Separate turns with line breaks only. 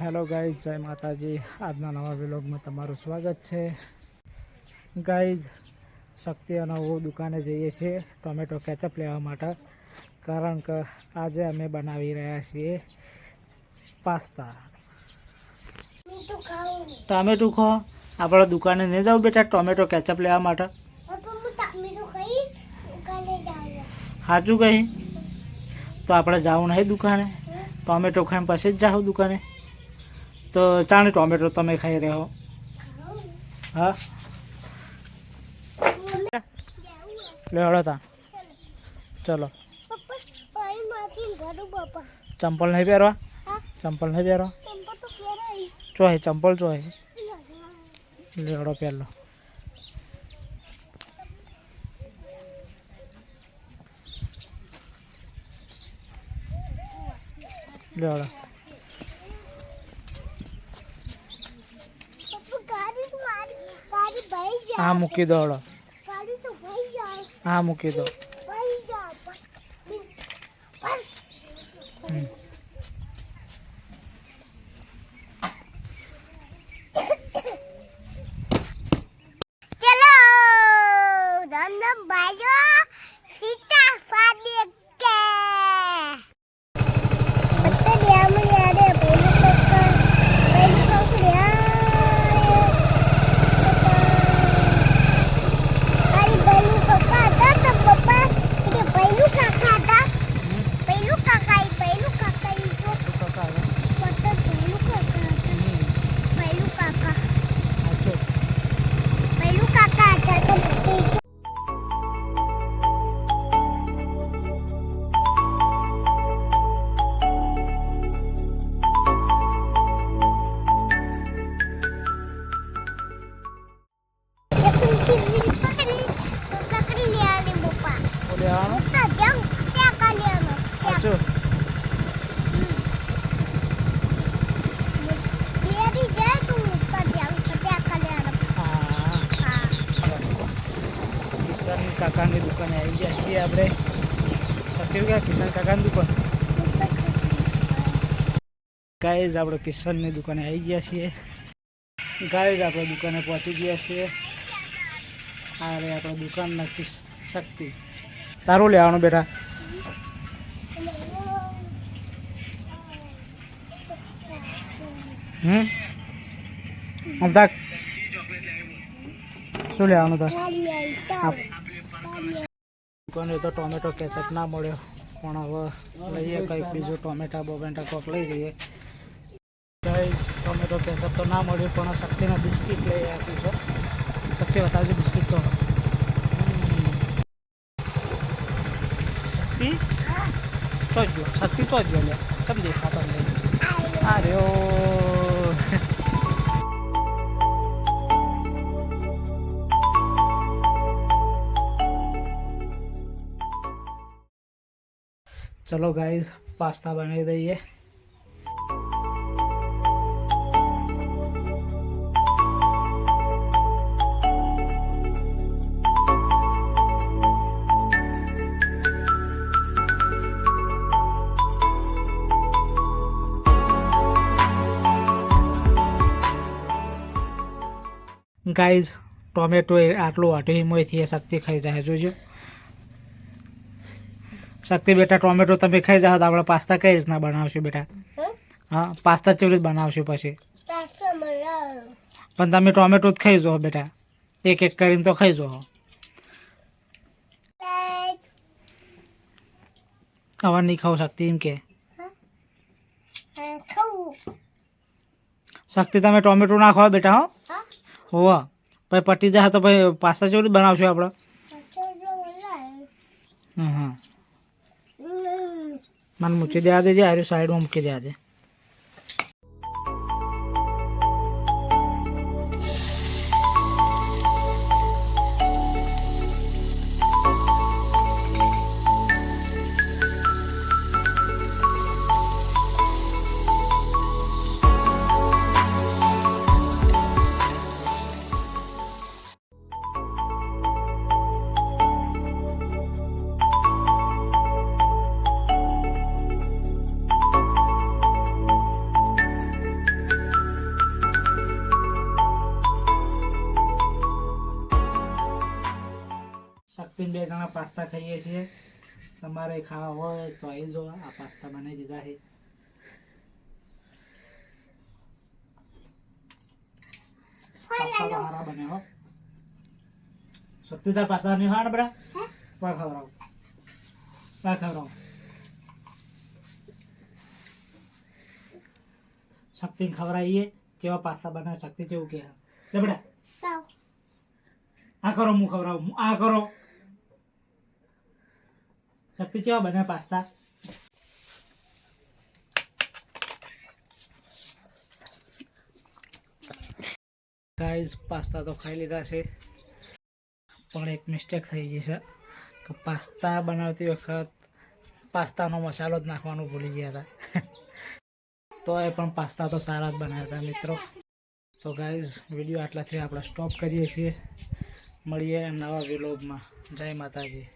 Hello guys, જય માતાજી. આજના નવા વ્લોગમાં તમારું સ્વાગત છે. ગાઈઝ, શક્તિ અને હું દુકાને જઈએ છીએ ટોમેટો કેચઅપ લેવા માટે, કારણ કે આજે અમે બનાવી રહ્યા છીએ પાસ્તા. ટામેટું ખો આપણે દુકાને નહીં જાવ બેટા ટોમેટો કેચઅપ લેવા માટે? સાચું કહી તો આપણે જવું નહીં દુકાને? ટોમેટો ખાઈને પછી જ જાઓ દુકાને? તો ચાણી ટોમેટો તમે ખાઈ રહ્યો? હા, લે હળો તા ચલો. ચંપલ નહીં પહેરવા? ચંપલ નહીં પહેરવા? ચોહે ચંપલ ચોહે? લે હળો પહેરલો. લે હળો. હા મૂકી દો હળો. હા મૂકી દો. કાકાની દુકાને આવી ગયા છીએ આપણે. સત્ય ગયા કિશન કાકાની દુકાન. ગાઈઝ, આપણે કિશનની દુકાને આવી ગયા છીએ. ગાઈઝ, આપણે દુકાને પહોંચી ગયા છીએ. આ રે આપણે દુકાનના શક્તિ. તારું લેવાનું બેટા? અમદાક શું લેવાનું હતા? દુકાને તો ટોમેટો કેચઅપ ના મળ્યો, પણ હવે લઈએ કંઈક બીજું. ટોમેટા બોમેટા કોક લઈ જઈએ. ગાઈઝ, ટોમેટો કેચઅપ તો ના મળ્યું, પણ શક્તિના બિસ્કિટ લઈ આપ્યું છે. શક્તિ બતાવજો બિસ્કિટ તો. શક્તિ તો જ ગયો, શક્તિ તો જ ગયો. લે કેમ દેખાતો નહીં? આ રહ્યો. ચલો ગાઈઝ, પાસ્તા બનાવી દઈએ. ગાઈઝ, ટોમેટો આટલું વાટું હિમોયથી શક્તિ ખાઈ જાય. જોજો શક્તિ બેટા, ટોમેટો તમે ખાઈ જાઓ તો આપણે પાસ્તા કઈ રીતના બનાવશું બેટા? હા, પાસ્તા કેવી રીતે બનાવશું પછી? પણ તમે ટોમેટો જ ખાઈ જાઓ બેટા, એક એક કરીને તો ખાઈ જાઓ. હવે નહીં ખાવ શક્તિ એમ કે? શક્તિ તમે ટોમેટો ના ખાઓ બેટા. હો હોવા પછી પટી જાય તો પછી પાસ્તા કેવી રીતે બનાવશું આપણે? હા, મને મૂકી દેવા દેજે. આર્યું સાઈડમાં મૂકી દેવા દે. રીતના પાસ્તા ખાઈએ છીએ. તમારે ખાવા હોય તો આવી જો, આ પાસ્તા બનાવી દીધા છે. પાસ્તા તો સારા બને હો. શક્તિદાર પાસ્તા નહીં ખાવાના બડા? પા ખવડાવો, પા ખવડાવો. શક્તિને ખવડાવીએ કેવા પાસ્તા બનાવે. શક્તિ કેવું કે બેટા આ કરો, હું ખવડાવું. આ કરો. શક્તિ કેવા બને પાસ્તા? ગાઈઝ પાસ્તા તો ખાઈ લીધા છે, પણ એક મિસ્ટેક થઈ ગઈ છે કે પાસ્તા બનાવતી વખત પાસ્તાનો મસાલો જ નાખવાનું ભૂલી ગયા હતા. તો એ પણ પાસ્તા તો સારા જ બનાવ્યા હતા મિત્રો. તો ગાઈઝ વિડીયો આટલાથી આપણે સ્ટોપ કરીએ છીએ. મળીએ નવા વિલોગમાં. જય માતાજી.